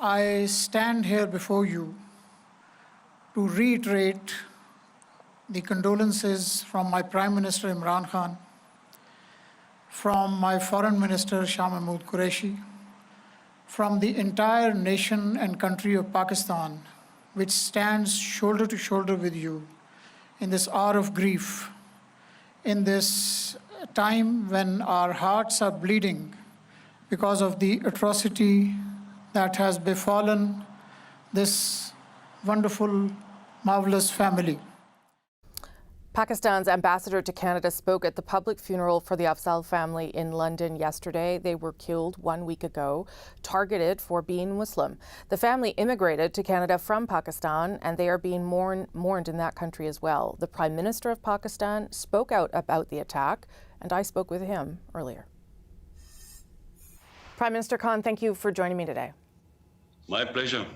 I stand here before you to reiterate the condolences from my Prime Minister Imran Khan, from my Foreign Minister Shah Mahmood Qureshi, from the entire nation and country of Pakistan, which stands shoulder to shoulder with you in this hour of grief, in this time when our hearts are bleeding because of the atrocity that has befallen this wonderful, marvelous family. Pakistan's ambassador to Canada spoke at the public funeral for the Afzal family in London yesterday. They were killed 1 week ago, targeted for being Muslim. The family immigrated to Canada from Pakistan, and they are being mourned in that country as well. The Prime Minister of Pakistan spoke out about the attack, and I spoke with him earlier. Prime Minister Khan, thank you for joining me today. My pleasure.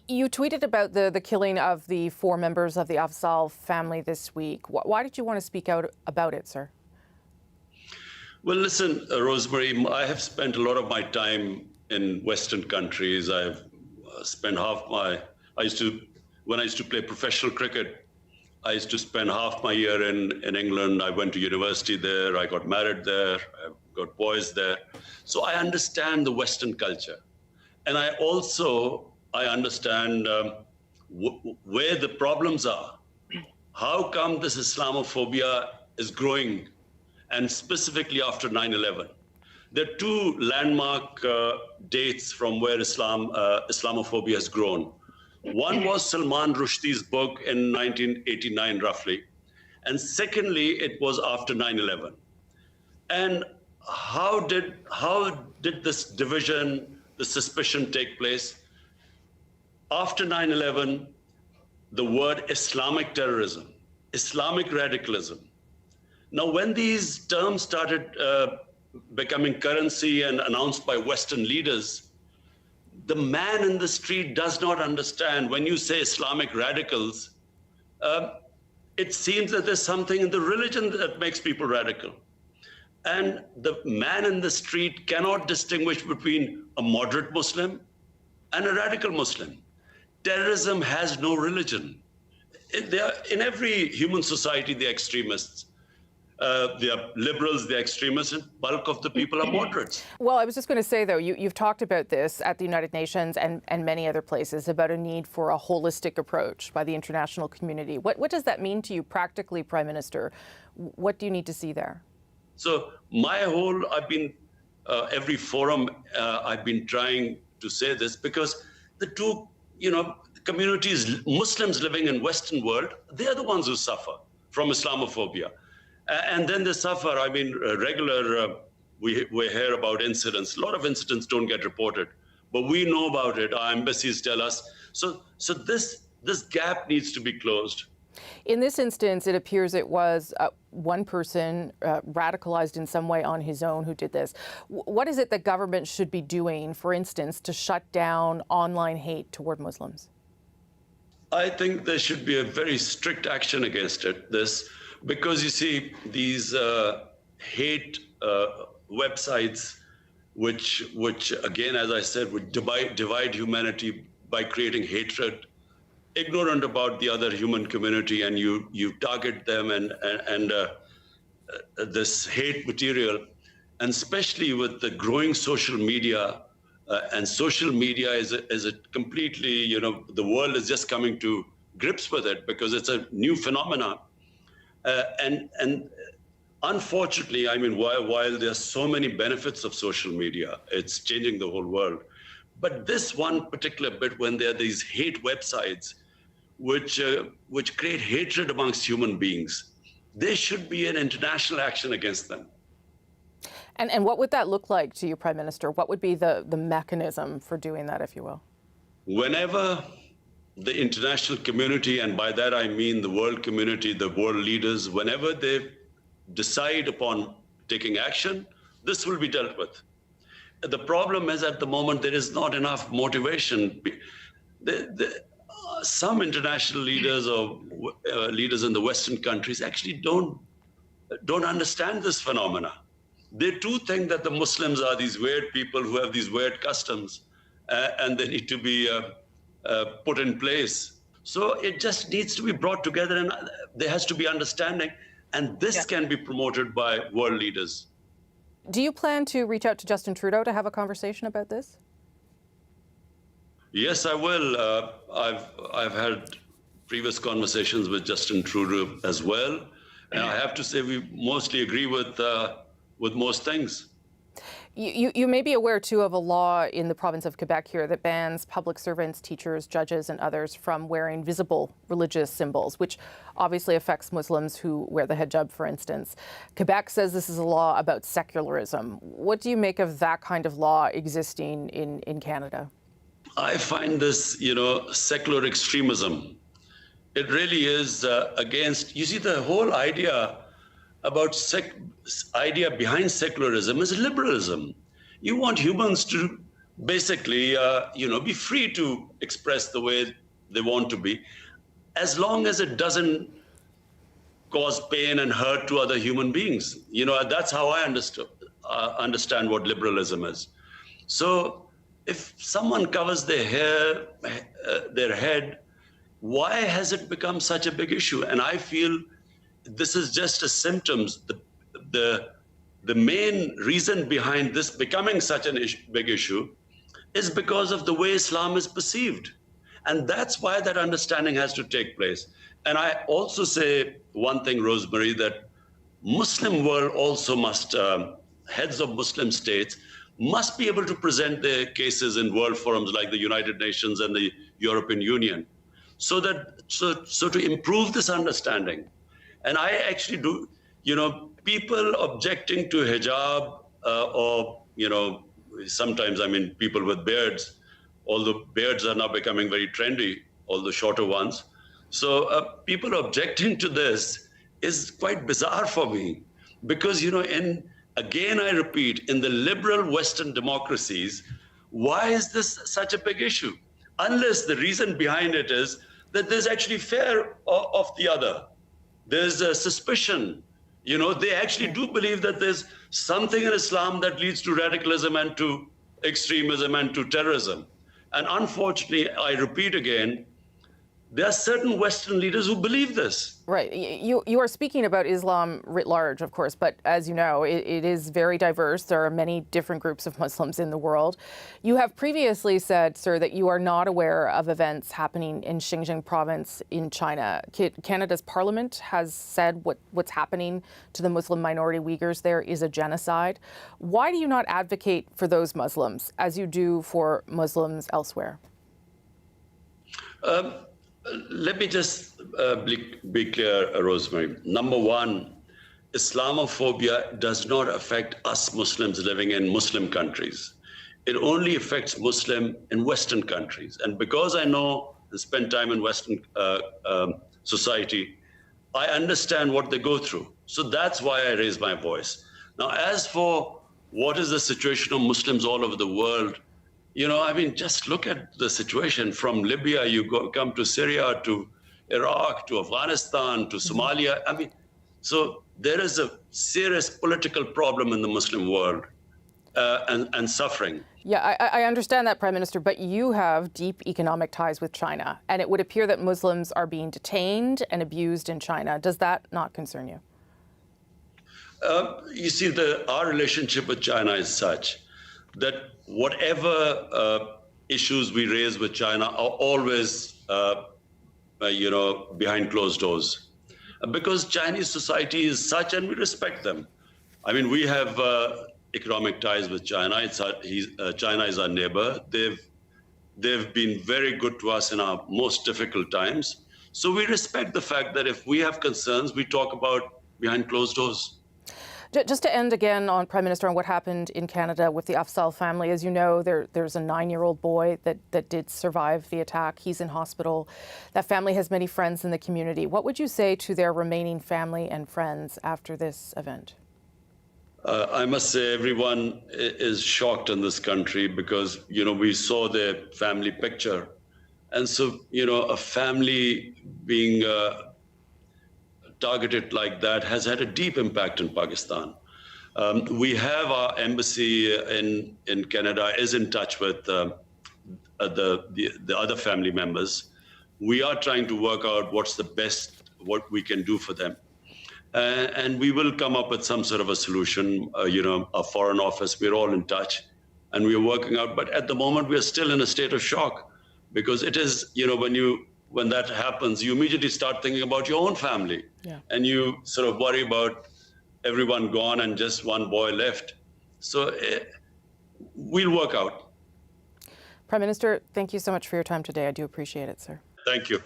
You tweeted about the killing of the 4 members of the Afzal family this week. Why did you want to speak out about it, sir? Well, listen, Rosemary, I have spent a lot of my time in Western countries. I've spent when I used to play professional cricket, I used to spend half my year in England. I went to university there. I got married there. I've got boys there. So I understand the Western culture. And I understand where the problems are. How come this Islamophobia is growing, and specifically after 9/11? There are 2 landmark dates from where Islamophobia has grown. One was Salman Rushdie's book in 1989, roughly. And secondly, it was after 9/11. And how did this division, the suspicion take place? After 9/11, the word Islamic terrorism, Islamic radicalism. Now, when these terms started becoming currency and announced by Western leaders, the man in the street does not understand. When you say Islamic radicals, it seems that there's something in the religion that makes people radical. And the man in the street cannot distinguish between a moderate Muslim and a radical Muslim. Terrorism has no religion. In every human society, they're extremists. They are liberals, they're extremists, and bulk of the people are moderates. Well, I was just going to say, though, you've talked about this at the United Nations and many other places about a need for a holistic approach by the international community. What does that mean to you practically, Prime Minister? What do you need to see there? So every forum, I've been trying to say this because the 2, communities, Muslims living in Western world, they're the ones who suffer from Islamophobia. And then they suffer, we hear about incidents. A lot of incidents don't get reported, but we know about it. Our embassies tell us. So this gap needs to be closed. In this instance, it appears it was one person radicalized in some way on his own who did this. What is it that government should be doing, for instance, to shut down online hate toward Muslims? I think there should be a very strict action against this, because you see these hate websites, which again, as I said, would divide humanity by creating hatred, ignorant about the other human community, and you target them and this hate material, and especially with the growing social media, and social media is a completely, the world is just coming to grips with it because it's a new phenomenon. And unfortunately, while there's so many benefits of social media, it's changing the whole world. But this one particular bit, when there are these hate websites, which create hatred amongst human beings, there should be an international action against them. And what would that look like to you, Prime Minister? What would be the mechanism for doing that, if you will? Whenever the international community, and by that I mean the world community, the world leaders, whenever they decide upon taking action, this will be dealt with. The problem is, at the moment, there is not enough motivation. Some international leaders or leaders in the Western countries actually don't understand this phenomena. They too think that the Muslims are these weird people who have these weird customs, and they need to be put in place. So it just needs to be brought together, and there has to be understanding, and this can be promoted by world leaders. Do you plan to reach out to Justin Trudeau to have a conversation about this? Yes, I will. I've had previous conversations with Justin Trudeau as well, and I have to say we mostly agree with most things. You may be aware, too, of a law in the province of Quebec here that bans public servants, teachers, judges, and others from wearing visible religious symbols, which obviously affects Muslims who wear the hijab, for instance. Quebec says this is a law about secularism. What do you make of that kind of law existing in Canada? I find this, secular extremism. It really is against, you see, the whole idea behind secularism is liberalism. You want humans to basically, be free to express the way they want to be, as long as it doesn't cause pain and hurt to other human beings. That's how I understand what liberalism is. So if someone covers their hair, their head, why has it become such a big issue? And I feel this is just a symptoms. The main reason behind this becoming such a big issue is because of the way Islam is perceived. And that's why that understanding has to take place. And I also say one thing, Rosemary, that Muslim world also must, heads of Muslim states must be able to present their cases in world forums like the United Nations and the European Union, so to improve this understanding. And I actually do, people objecting to hijab or, sometimes, people with beards, although beards are now becoming very trendy, all the shorter ones. So people objecting to this is quite bizarre for me because, again, I repeat, in the liberal Western democracies, why is this such a big issue? Unless the reason behind it is that there's actually fear of the other. There's a suspicion. They actually do believe that there's something in Islam that leads to radicalism and to extremism and to terrorism. And unfortunately, I repeat again, there are certain Western leaders who believe this. Right. You are speaking about Islam writ large, of course, but as you know, it is very diverse. There are many different groups of Muslims in the world. You have previously said, sir, that you are not aware of events happening in Xinjiang province in China. Canada's parliament has said what's happening to the Muslim minority Uyghurs there is a genocide. Why do you not advocate for those Muslims as you do for Muslims elsewhere? Let me just be clear, Rosemary. Number one, Islamophobia does not affect us Muslims living in Muslim countries. It only affects Muslim in Western countries. And because I know and spend time in Western society, I understand what they go through. So that's why I raise my voice. Now, as for what is the situation of Muslims all over the world, just look at the situation from Libya, come to Syria, to Iraq, to Afghanistan, to Somalia. So there is a serious political problem in the Muslim world and suffering. Yeah, I understand that, Prime Minister, but you have deep economic ties with China, and it would appear that Muslims are being detained and abused in China. Does that not concern you? You see, our relationship with China is such that whatever issues we raise with China are always, behind closed doors. Because Chinese society is such, and we respect them. We have economic ties with China. China is our neighbor. They've been very good to us in our most difficult times. So we respect the fact that if we have concerns, we talk about behind closed doors. Just to end again on, Prime Minister, on what happened in Canada with the Afzal family. As you know, there's a 9-year-old boy that did survive the attack. He's in hospital. That family has many friends in the community. What would you say to their remaining family and friends after this event? I must say everyone is shocked in this country because, we saw their family picture. And so, a family being targeted like that has had a deep impact in Pakistan. We have our embassy in Canada is in touch with the other family members. We are trying to work out what's the best, what we can do for them. And we will come up with some sort of a solution, a foreign office, we're all in touch and we're working out. But at the moment, we're still in a state of shock because it is, when that happens, you immediately start thinking about your own family. Yeah. And you sort of worry about everyone gone and just one boy left. So we'll work out. Prime Minister, thank you so much for your time today. I do appreciate it, sir. Thank you.